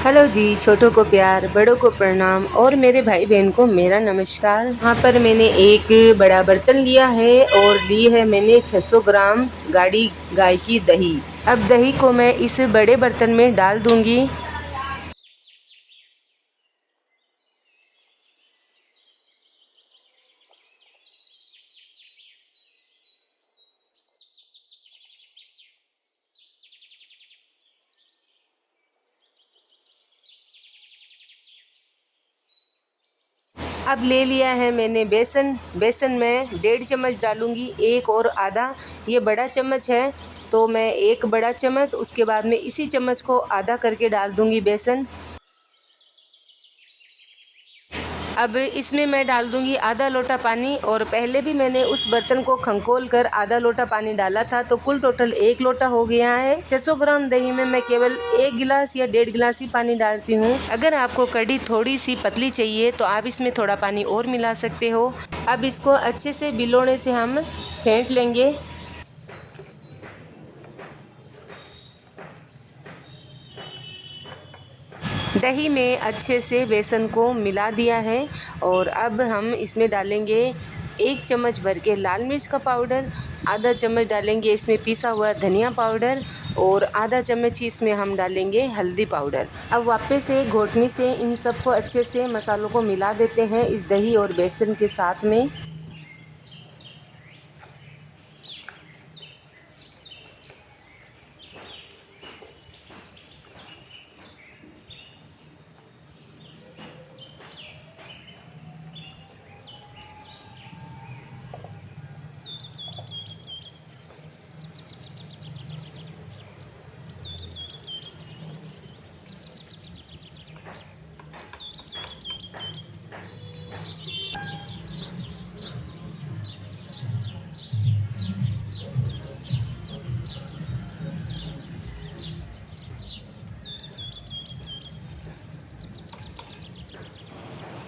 Hello जी, छोटों को प्यार, बड़ों को प्रणाम और मेरे भाई बहन को मेरा नमस्कार। यहाँ पर मैंने एक बड़ा बर्तन लिया है और ली है मैंने 600 ग्राम गाढ़ी गाय की दही। अब दही को मैं इस बड़े बर्तन में डाल दूंगी। अब ले लिया है मैंने बेसन में 1.5 चम्मच डालूंगी, एक और आधा। ये बड़ा चम्मच है तो मैं एक बड़ा चम्मच, उसके बाद में इसी चम्मच को आधा करके डाल दूंगी बेसन। अब इसमें मैं डाल दूंगी आधा लोटा पानी, और पहले भी मैंने उस बर्तन को खंगोल कर आधा लोटा पानी डाला था, तो कुल टोटल 1 लोटा हो गया है। 600 ग्राम दही में मैं केवल 1 गिलास या 1.5 गिलास ही पानी डालती हूँ। अगर आपको कढ़ी थोड़ी सी पतली चाहिए तो आप इसमें थोड़ा पानी और मिला सकते हो। अब इसको अच्छे से बिलोने से हम फेंट लेंगे। दही में अच्छे से बेसन को मिला दिया है और अब हम इसमें डालेंगे 1 चम्मच भर के लाल मिर्च का पाउडर, आधा चम्मच डालेंगे इसमें पिसा हुआ धनिया पाउडर और आधा चम्मच ही इसमें हम डालेंगे हल्दी पाउडर। अब वापस से घोटनी से इन सबको अच्छे से मसालों को मिला देते हैं इस दही और बेसन के साथ में।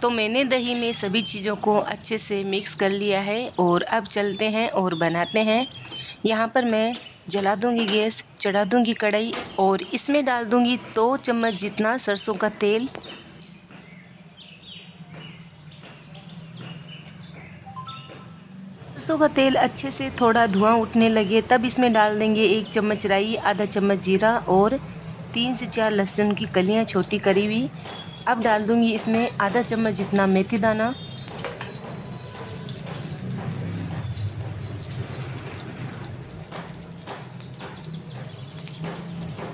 तो मैंने दही में सभी चीज़ों को अच्छे से मिक्स कर लिया है और अब चलते हैं और बनाते हैं। यहाँ पर मैं जला दूंगी गैस, चढ़ा दूंगी कढ़ाई और इसमें डाल दूंगी 2 चम्मच जितना सरसों का तेल। सरसों का तेल अच्छे से थोड़ा धुआं उठने लगे तब इसमें डाल देंगे 1 चम्मच राई, आधा चम्मच जीरा और 3 से 4 लहसुन की कलियां छोटी करी हुई। अब डाल दूंगी इसमें आधा चम्मच जितना मेथी दाना,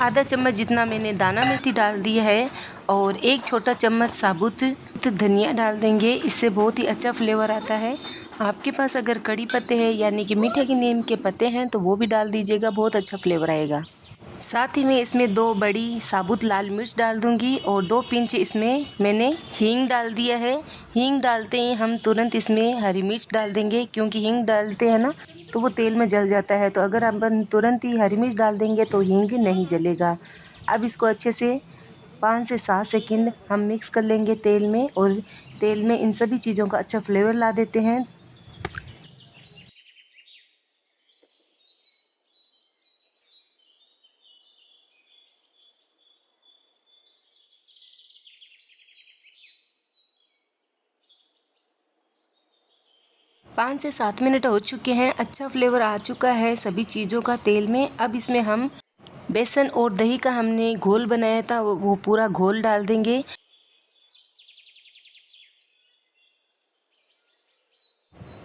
आधा चम्मच जितना मैंने दाना मेथी डाल दिया है और 1 छोटा चम्मच साबुत धनिया डाल देंगे। इससे बहुत ही अच्छा फ्लेवर आता है। आपके पास अगर कड़ी पत्ते हैं यानी कि मीठे के नीम के पत्ते हैं तो वो भी डाल दीजिएगा, बहुत अच्छा फ्लेवर आएगा। साथ ही में इसमें 2 बड़ी साबुत लाल मिर्च डाल दूंगी और 2 पिंच इसमें मैंने हींग डाल दिया है। हींग डालते ही हम तुरंत इसमें हरी मिर्च डाल देंगे, क्योंकि हींग डालते हैं ना तो वो तेल में जल जाता है, तो अगर अपन तुरंत ही हरी मिर्च डाल देंगे तो हींग नहीं जलेगा। अब इसको अच्छे से 5 से 7 सेकंड हम मिक्स कर लेंगे तेल में, और तेल में इन सभी चीज़ों का अच्छा फ्लेवर ला देते हैं। 5 से 7 मिनट हो चुके हैं, अच्छा फ्लेवर आ चुका है सभी चीज़ों का तेल में। अब इसमें हम बेसन और दही का हमने घोल बनाया था वो पूरा घोल डाल देंगे।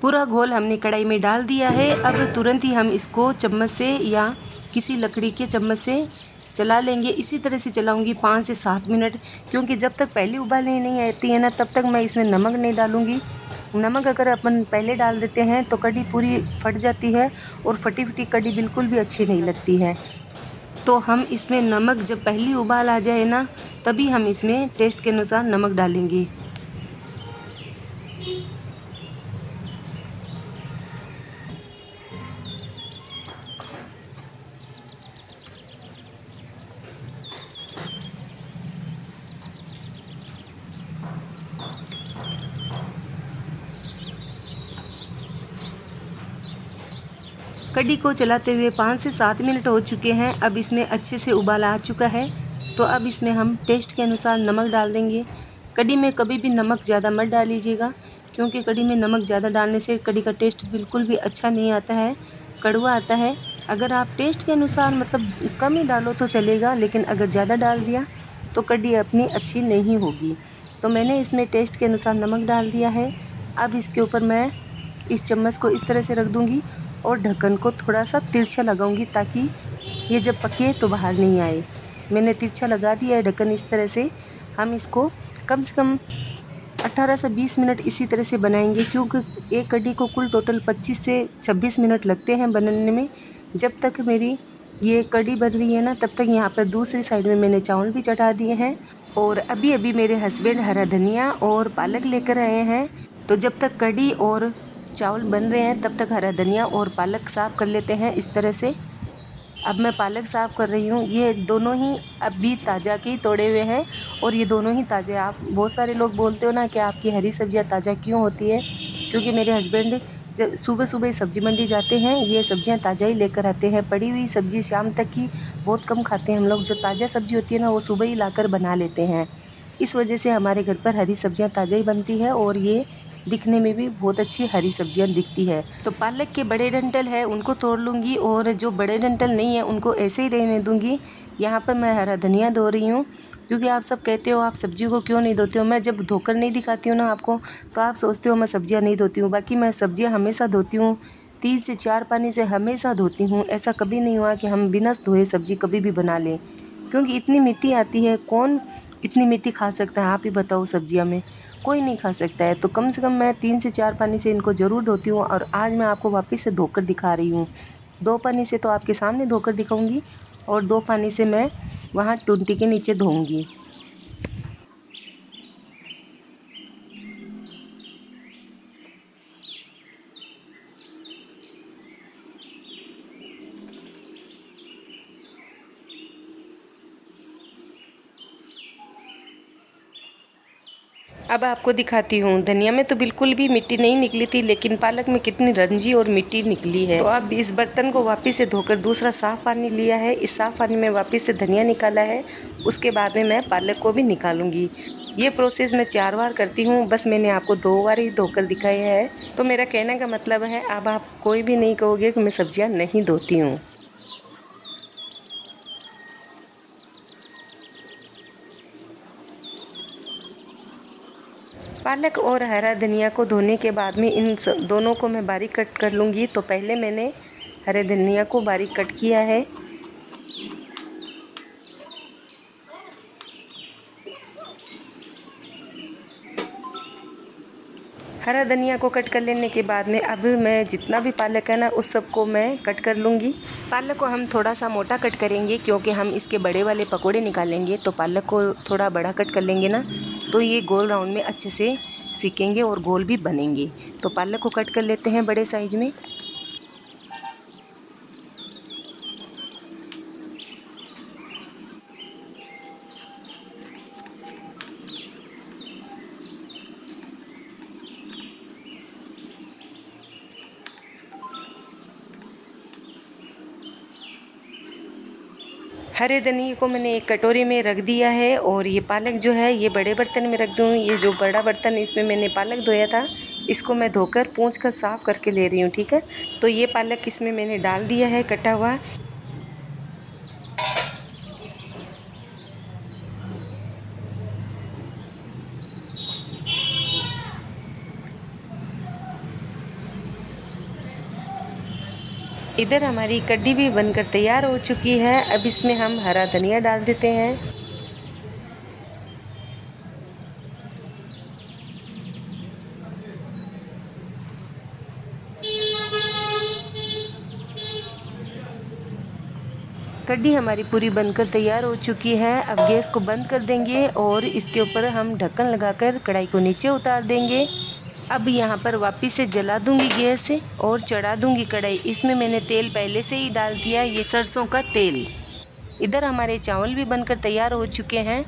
पूरा घोल हमने कढ़ाई में डाल दिया है। अब तुरंत ही हम इसको चम्मच से या किसी लकड़ी के चम्मच से चला लेंगे। इसी तरह से चलाऊंगी 5 से 7 मिनट, क्योंकि जब तक पहली उबाली नहीं आती है ना तब तक मैं इसमें नमक नहीं डालूंगी। नमक अगर अपन पहले डाल देते हैं तो कढ़ी पूरी फट जाती है और फटी फटी कढ़ी बिल्कुल भी अच्छी नहीं लगती है। तो हम इसमें नमक जब पहली उबाल आ जाए ना तभी हम इसमें टेस्ट के अनुसार नमक डालेंगे। कढ़ी को चलाते हुए 5 से 7 मिनट हो चुके हैं। अब इसमें अच्छे से उबाल आ चुका है, तो अब इसमें हम टेस्ट के अनुसार नमक डाल देंगे। कढ़ी में कभी भी नमक ज़्यादा मत डालीजिएगा, क्योंकि कढ़ी में नमक ज़्यादा डालने से कढ़ी का टेस्ट बिल्कुल भी अच्छा नहीं आता है, कड़वा आता है। अगर आप टेस्ट के अनुसार मतलब कम ही डालो तो चलेगा, लेकिन अगर ज़्यादा डाल दिया तो कढ़ी अपनी अच्छी नहीं होगी। तो मैंने इसमें टेस्ट के अनुसार नमक डाल दिया है। अब इसके ऊपर मैं इस चम्मच को इस तरह से रख दूँगी और ढक्कन को थोड़ा सा तिरछा लगाऊंगी, ताकि ये जब पके तो बाहर नहीं आए। मैंने तिरछा लगा दिया है ढक्कन इस तरह से। हम इसको कम से कम 18 से 20 मिनट इसी तरह से बनाएंगे, क्योंकि एक कढ़ी को कुल टोटल 25 से 26 मिनट लगते हैं बनने में। जब तक मेरी ये कढ़ी बन रही है ना, तब तक यहाँ पर दूसरी साइड में मैंने चावल भी चढ़ा दिए हैं। और अभी अभी मेरे हस्बैंड हरा धनिया और पालक लेकर आए हैं। तो जब तक कढ़ी और चावल बन रहे हैं तब तक हरा धनिया और पालक साफ़ कर लेते हैं इस तरह से। अब मैं पालक साफ़ कर रही हूँ। ये दोनों ही अभी ताज़ा के ही तोड़े हुए हैं और ये दोनों ही ताज़े। आप बहुत सारे लोग बोलते हो ना कि आपकी हरी सब्जियाँ ताज़ा क्यों होती है, क्योंकि मेरे हस्बैंड जब सुबह सुबह सब्ज़ी मंडी जाते हैं ये सब्जियाँ ताज़ा ही लेकर आते हैं। पड़ी हुई सब्ज़ी शाम तक की बहुत कम खाते हैं हम लोग। जो ताज़ा सब्ज़ी होती है ना वो सुबह ही लाकर बना लेते हैं। इस वजह से हमारे घर पर हरी सब्जियाँ ताज़ा ही बनती है और ये दिखने में भी बहुत अच्छी हरी सब्जियाँ दिखती है। तो पालक के बड़े डंठल है उनको तोड़ लूँगी और जो बड़े डंठल नहीं है उनको ऐसे ही रहने दूँगी। यहाँ पर मैं हरा धनिया धो रही हूँ, क्योंकि आप सब कहते हो आप सब्जियों को क्यों नहीं धोते हो। मैं जब धोकर नहीं दिखाती हूँ ना आपको, तो आप सोचते हो मैं सब्जियाँ नहीं धोती हूँ। बाकी मैं सब्जियाँ हमेशा धोती हूँ, 3 से 4 पानी से हमेशा धोती हूँ। ऐसा कभी नहीं हुआ कि हम बिना धोए सब्ज़ी कभी भी बना लें, क्योंकि इतनी मिट्टी आती है। कौन इतनी मिट्टी खा सकता है, आप ही बताओ। सब्जियां में कोई नहीं खा सकता है। तो कम से कम मैं 3 से 4 पानी से इनको ज़रूर धोती हूँ। और आज मैं आपको वापस से धोकर दिखा रही हूँ। 2 पानी से तो आपके सामने धोकर दिखाऊंगी और 2 पानी से मैं वहाँ टुंटी के नीचे धोऊंगी। अब आपको दिखाती हूँ। धनिया में तो बिल्कुल भी मिट्टी नहीं निकली थी, लेकिन पालक में कितनी रंजी और मिट्टी निकली है। तो अब इस बर्तन को वापस से धोकर दूसरा साफ़ पानी लिया है। इस साफ़ पानी में वापस से धनिया निकाला है। उसके बाद में मैं पालक को भी निकालूंगी। ये प्रोसेस मैं 4 बार करती हूँ, बस मैंने आपको 2 बार ही धोकर दिखाया है। तो मेरा कहने का मतलब है अब आप कोई भी नहीं कहोगे कि मैं सब्जियाँ नहीं धोती हूँ। पालक और हरा धनिया को धोने के बाद में इन दोनों को मैं बारीक कट कर लूँगी। तो पहले मैंने हरे धनिया को बारीक कट किया है। हरा धनिया को कट कर लेने के बाद में अब मैं जितना भी पालक है ना उस सबको मैं कट कर लूँगी। पालक को हम थोड़ा सा मोटा कट करेंगे, क्योंकि हम इसके बड़े वाले पकोड़े निकालेंगे। तो पालक को थोड़ा बड़ा कट कर लेंगे ना, तो ये गोल राउंड में अच्छे से सीखेंगे और गोल भी बनेंगे। तो पालक को कट कर लेते हैं बड़े साइज में। हरे धनिए को मैंने एक कटोरी में रख दिया है और ये पालक जो है ये बड़े बर्तन में रख दूँ। ये जो बड़ा बर्तन इसमें मैंने पालक धोया था, इसको मैं धोकर पोंछ कर साफ़ करके ले रही हूँ, ठीक है। तो ये पालक इसमें मैंने डाल दिया है कटा हुआ। इधर हमारी कढ़ी भी बनकर तैयार हो चुकी है। अब इसमें हम हरा धनिया डाल देते हैं। कढ़ी हमारी पूरी बनकर तैयार हो चुकी है। अब गैस को बंद कर देंगे और इसके ऊपर हम ढक्कन लगाकर कढ़ाई को नीचे उतार देंगे। अब यहाँ पर वापस से जला दूंगी गैस से और चढ़ा दूंगी कढ़ाई। इसमें मैंने तेल पहले से ही डाल दिया, ये सरसों का तेल। इधर हमारे चावल भी बनकर तैयार हो चुके हैं।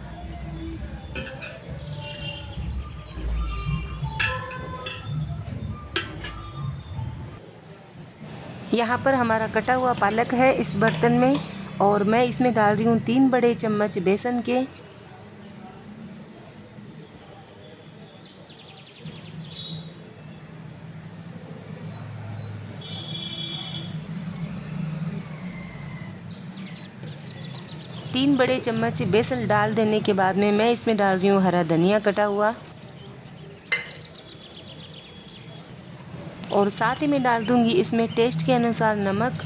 यहाँ पर हमारा कटा हुआ पालक है इस बर्तन में और मैं इसमें डाल रही हूँ 3 बड़े चम्मच बेसन के। तीन बड़े चम्मच बेसन डाल देने के बाद में मैं इसमें डाल रही हूँ हरा धनिया कटा हुआ, और साथ ही मैं डाल दूँगी इसमें टेस्ट के अनुसार नमक,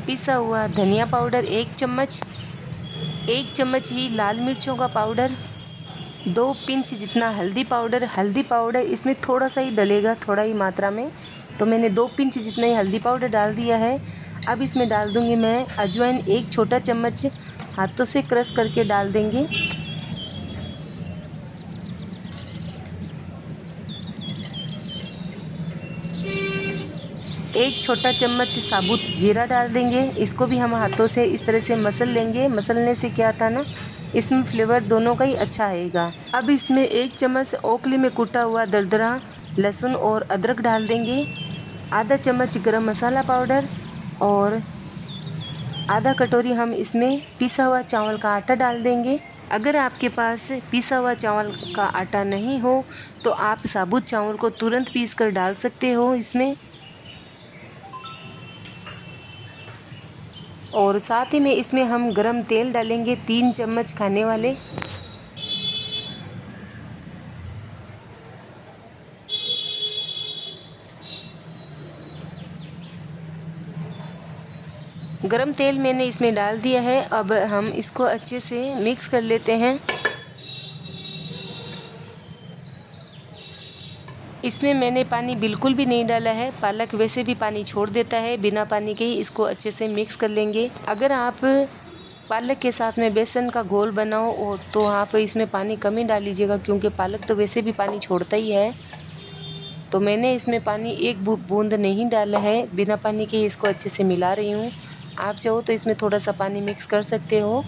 पिसा हुआ धनिया पाउडर 1 चम्मच, 1 चम्मच ही लाल मिर्चों का पाउडर, 2 पिंच जितना हल्दी पाउडर इसमें थोड़ा सा ही डलेगा, थोड़ा ही मात्रा में, तो मैंने 2 पिंच जितना ही हल्दी पाउडर डाल दिया है। अब इसमें डाल दूँगी मैं अजवाइन 1 छोटा चम्मच, हाथों से क्रश करके डाल देंगे। 1 छोटा चम्मच साबुत जीरा डाल देंगे। इसको भी हम हाथों से इस तरह से मसल लेंगे। मसलने से क्या था ना, इसमें फ्लेवर दोनों का ही अच्छा आएगा। अब इसमें 1 चम्मच ओखली में कुटा हुआ दरदरा लहसुन और अदरक डाल देंगे, आधा चम्मच गरम मसाला पाउडर, और आधा कटोरी हम इसमें पिसा हुआ चावल का आटा डाल देंगे। अगर आपके पास पिसा हुआ चावल का आटा नहीं हो तो आप साबुत चावल को तुरंत पीस कर डाल सकते हो इसमें। और साथ ही में इसमें हम गरम तेल डालेंगे 3 चम्मच खाने वाले। गरम तेल मैंने इसमें डाल दिया है। अब हम इसको अच्छे से मिक्स कर लेते हैं। इसमें मैंने पानी बिल्कुल भी नहीं डाला है, पालक वैसे भी पानी छोड़ देता है, बिना पानी के ही इसको अच्छे से मिक्स कर लेंगे। अगर आप पालक के साथ में बेसन का घोल बनाओ तो आप इसमें पानी कम ही डाल लीजिएगा, क्योंकि पालक तो वैसे भी पानी छोड़ता ही है। तो मैंने इसमें पानी 1 बूंद नहीं डाला है, बिना पानी के ही इसको अच्छे से मिला रही हूँ। आप चाहो तो इसमें थोड़ा सा पानी मिक्स कर सकते हो।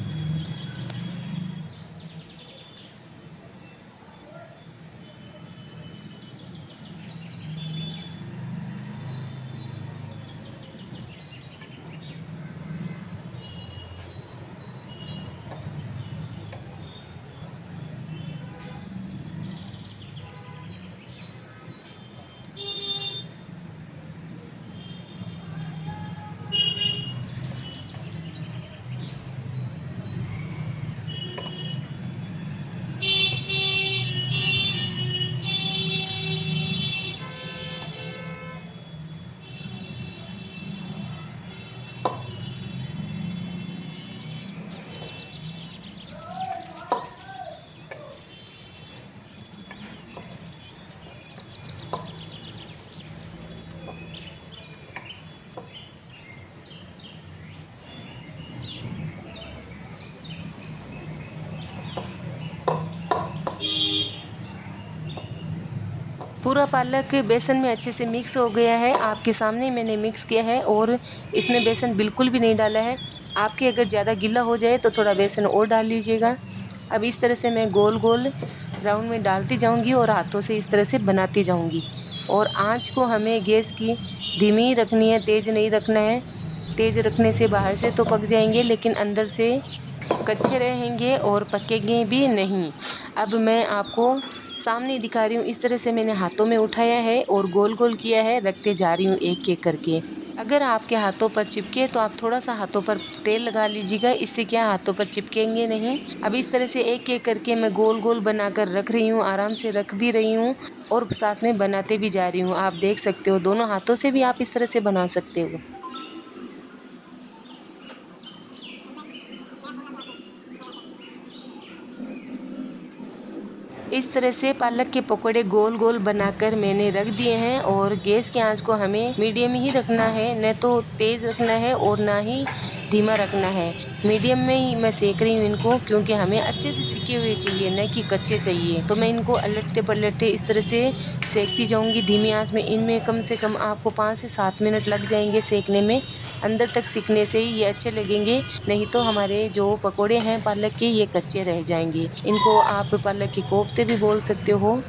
पूरा पालक बेसन में अच्छे से मिक्स हो गया है। आपके सामने मैंने मिक्स किया है और इसमें बेसन बिल्कुल भी नहीं डाला है। आपके अगर ज़्यादा गीला हो जाए तो थोड़ा बेसन और डाल लीजिएगा। अब इस तरह से मैं गोल गोल राउंड में डालती जाऊंगी और हाथों से इस तरह से बनाती जाऊंगी। और आँच को हमें गैस की धीमी रखनी है, तेज़ नहीं रखना है। तेज़ रखने से बाहर से तो पक जाएंगे लेकिन अंदर से कच्चे रहेंगे और पकेंगे भी नहीं। अब मैं आपको सामने दिखा रही हूँ, इस तरह से मैंने हाथों में उठाया है और गोल गोल किया है, रखते जा रही हूँ एक एक करके। अगर आपके हाथों पर चिपके तो आप थोड़ा सा हाथों पर तेल लगा लीजिएगा, इससे क्या हाथों पर चिपकेंगे नहीं। अब इस तरह से एक एक करके मैं गोल गोल बनाकर रख रही हूँ, आराम से रख भी रही हूँ और साथ में बनाते भी जा रही हूँ। आप देख सकते हो, दोनों हाथों से भी आप इस तरह से बना सकते हो। इस तरह से पालक के पकोड़े गोल गोल बनाकर मैंने रख दिए हैं। और गैस की आंच को हमें मीडियम ही रखना है, न तो तेज़ रखना है और ना ही धीमा रखना है। मीडियम में ही मैं सेक रही हूँ इनको, क्योंकि हमें अच्छे से सिके हुए चाहिए, न कि कच्चे चाहिए। तो मैं इनको पलटते पलटते इस तरह से सेकती जाऊँगी धीमी आँच में। इनमें कम से कम आपको 5 से 7 मिनट लग जाएंगे सेकने में। अंदर तक सिकने से ही ये अच्छे लगेंगे, नहीं तो हमारे जो पकोड़े हैं पालक के, ये कच्चे रह जाएंगे। इनको आप पालक के कोफ्ते भी बोल सकते हो।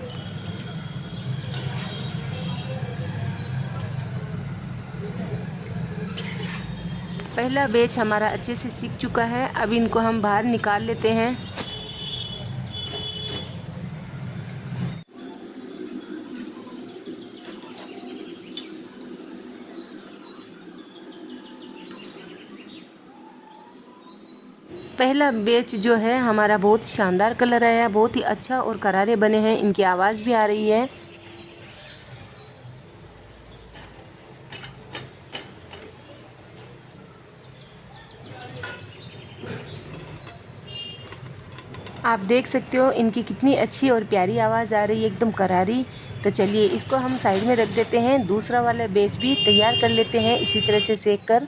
पहला बैच हमारा अच्छे से सीख चुका है। अब इनको हम बाहर निकाल लेते हैं। पहला बैच जो है हमारा बहुत शानदार कलर आया, बहुत ही अच्छा और करारे बने हैं। इनकी आवाज़ भी आ रही है। आप देख सकते हो इनकी कितनी अच्छी और प्यारी आवाज़ आ रही है, एकदम करारी। तो चलिए इसको हम साइड में रख देते हैं। दूसरा वाला बैच भी तैयार कर लेते हैं इसी तरह से सेक कर।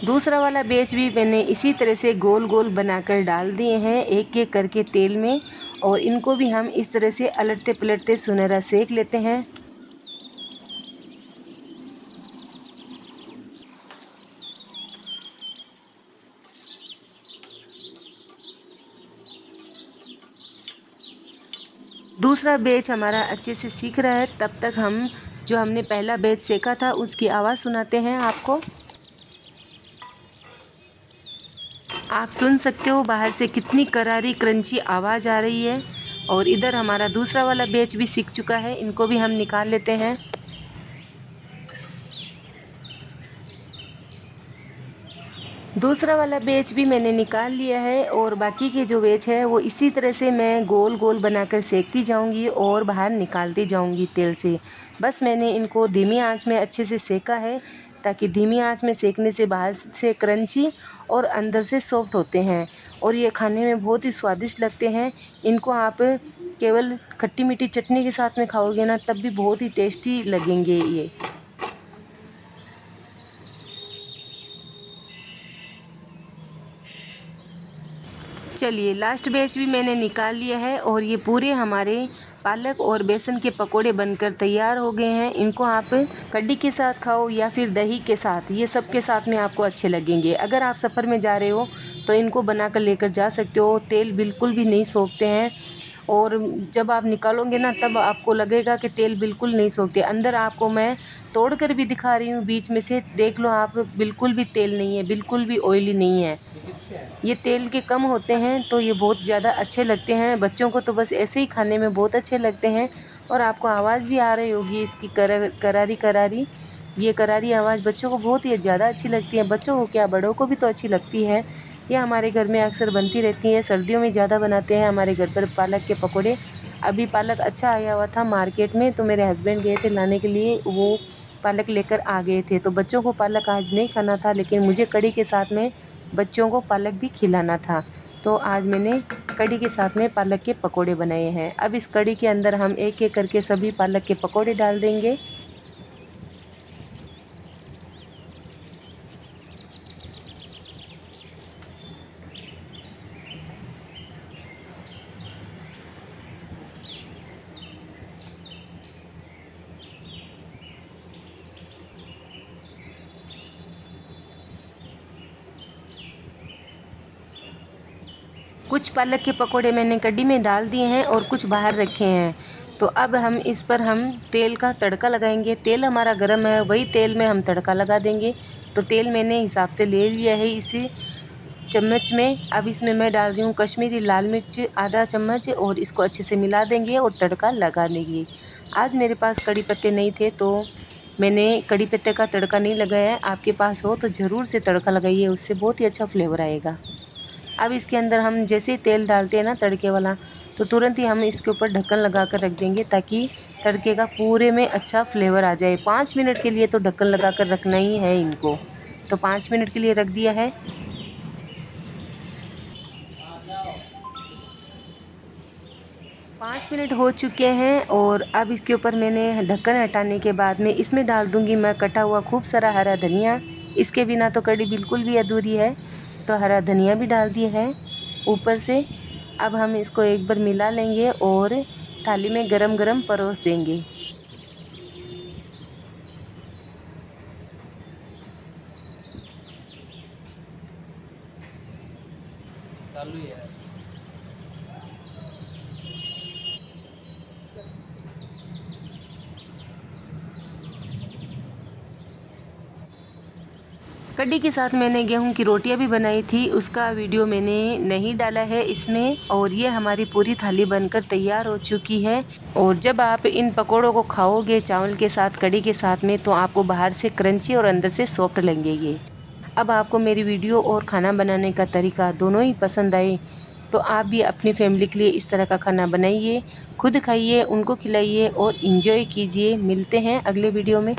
दूसरा वाला बैच भी मैंने इसी तरह से गोल गोल बनाकर डाल दिए हैं एक एक करके तेल में, और इनको भी हम इस तरह से अलटते पलटते सुनहरा सेक लेते हैं। दूसरा बैच हमारा अच्छे से सीख रहा है, तब तक हम जो हमने पहला बैच सेका था उसकी आवाज़ सुनाते हैं आपको। आप सुन सकते हो बाहर से कितनी करारी क्रंची आवाज़ आ रही है। और इधर हमारा दूसरा वाला बैच भी सीख चुका है, इनको भी हम निकाल लेते हैं। दूसरा वाला बैच भी मैंने निकाल लिया है, और बाकी के जो बैच है वो इसी तरह से मैं गोल गोल बनाकर सेकती जाऊंगी और बाहर निकालती जाऊंगी तेल से। बस मैंने इनको धीमी आंच में अच्छे से सेका है, ताकि धीमी आंच में सेकने से बाहर से क्रंची और अंदर से सॉफ्ट होते हैं, और ये खाने में बहुत ही स्वादिष्ट लगते हैं। इनको आप केवल खट्टी मीठी चटनी के साथ में खाओगे ना, तब भी बहुत ही टेस्टी लगेंगे ये। चलिए लास्ट बैच भी मैंने निकाल लिया है, और ये पूरे हमारे पालक और बेसन के पकोड़े बनकर तैयार हो गए हैं। इनको आप कढ़ी के साथ खाओ या फिर दही के साथ, ये सब के साथ में आपको अच्छे लगेंगे। अगर आप सफ़र में जा रहे हो तो इनको बनाकर लेकर जा सकते हो। तेल बिल्कुल भी नहीं सोखते हैं, और जब आप निकालोगे ना तब आपको लगेगा कि तेल बिल्कुल नहीं सोखते। अंदर आपको मैं तोड़ कर भी दिखा रही हूँ, बीच में से देख लो आप, बिल्कुल भी तेल नहीं है, बिल्कुल भी ऑयली नहीं है। ये तेल के कम होते हैं तो ये बहुत ज़्यादा अच्छे लगते हैं। बच्चों को तो बस ऐसे ही खाने में बहुत अच्छे लगते हैं। और आपको आवाज़ भी आ रही होगी इसकी करारी करारी। ये करारी आवाज़ बच्चों को बहुत ही ज़्यादा अच्छी लगती है। बच्चों को क्या, बड़ों को भी तो अच्छी लगती है। ये हमारे घर में अक्सर बनती रहती है। सर्दियों में ज़्यादा बनाते हैं हमारे घर पर पालक के पकौड़े। अभी पालक अच्छा आया हुआ था मार्केट में, तो मेरे हस्बैंड गए थे लाने के लिए, वो पालक लेकर आ गए थे। तो बच्चों को पालक आज नहीं खाना था, लेकिन मुझे कढ़ी के साथ में बच्चों को पालक भी खिलाना था। तो आज मैंने कढ़ी के साथ में पालक के पकोड़े बनाए हैं। अब इस कढ़ी के अंदर हम एक एक करके सभी पालक के पकोड़े डाल देंगे। कुछ पालक के पकोड़े मैंने कढ़ी में डाल दिए हैं और कुछ बाहर रखे हैं। तो अब हम इस पर तेल का तड़का लगाएंगे। तेल हमारा गर्म है, वही तेल में हम तड़का लगा देंगे। तो तेल मैंने हिसाब से ले लिया है इसी चम्मच में। अब इसमें मैं डाल रही हूँ कश्मीरी लाल मिर्च आधा चम्मच, और इसको अच्छे से मिला देंगे और तड़का लगा देंगे। आज मेरे पास कड़ी पत्ते नहीं थे तो मैंने कड़ी पत्ते का तड़का नहीं लगाया। आपके पास हो तो ज़रूर से तड़का लगाइए, उससे बहुत ही अच्छा फ्लेवर आएगा। अब इसके अंदर हम जैसे ही तेल डालते हैं ना तड़के वाला, तो तुरंत ही हम इसके ऊपर ढक्कन लगा कर रख देंगे, ताकि तड़के का पूरे में अच्छा फ्लेवर आ जाए। 5 मिनट के लिए तो ढक्कन लगा कर रखना ही है इनको। तो 5 मिनट के लिए रख दिया है। 5 मिनट हो चुके हैं, और अब इसके ऊपर मैंने ढक्कन हटाने के बाद में इसमें डाल दूंगी मैं कटा हुआ खूब सारा हरा धनिया। इसके बिना तो कढ़ी बिल्कुल भी अधूरी है। तो हरा धनिया भी डाल दिया है ऊपर से। अब हम इसको एक बार मिला लेंगे और थाली में गरम गरम परोस देंगे। चालू है। कढ़ी के साथ मैंने गेहूं की रोटियां भी बनाई थी, उसका वीडियो मैंने नहीं डाला है इसमें। और ये हमारी पूरी थाली बनकर तैयार हो चुकी है। और जब आप इन पकोड़ों को खाओगे चावल के साथ, कढ़ी के साथ में, तो आपको बाहर से क्रंची और अंदर से सॉफ्ट लगेंगे। अब आपको मेरी वीडियो और खाना बनाने का तरीका दोनों ही पसंद आए तो आप भी अपनी फैमिली के लिए इस तरह का खाना बनाइए, खुद खाइए, उनको खिलाइए और इन्जॉय कीजिए। मिलते हैं अगले वीडियो में।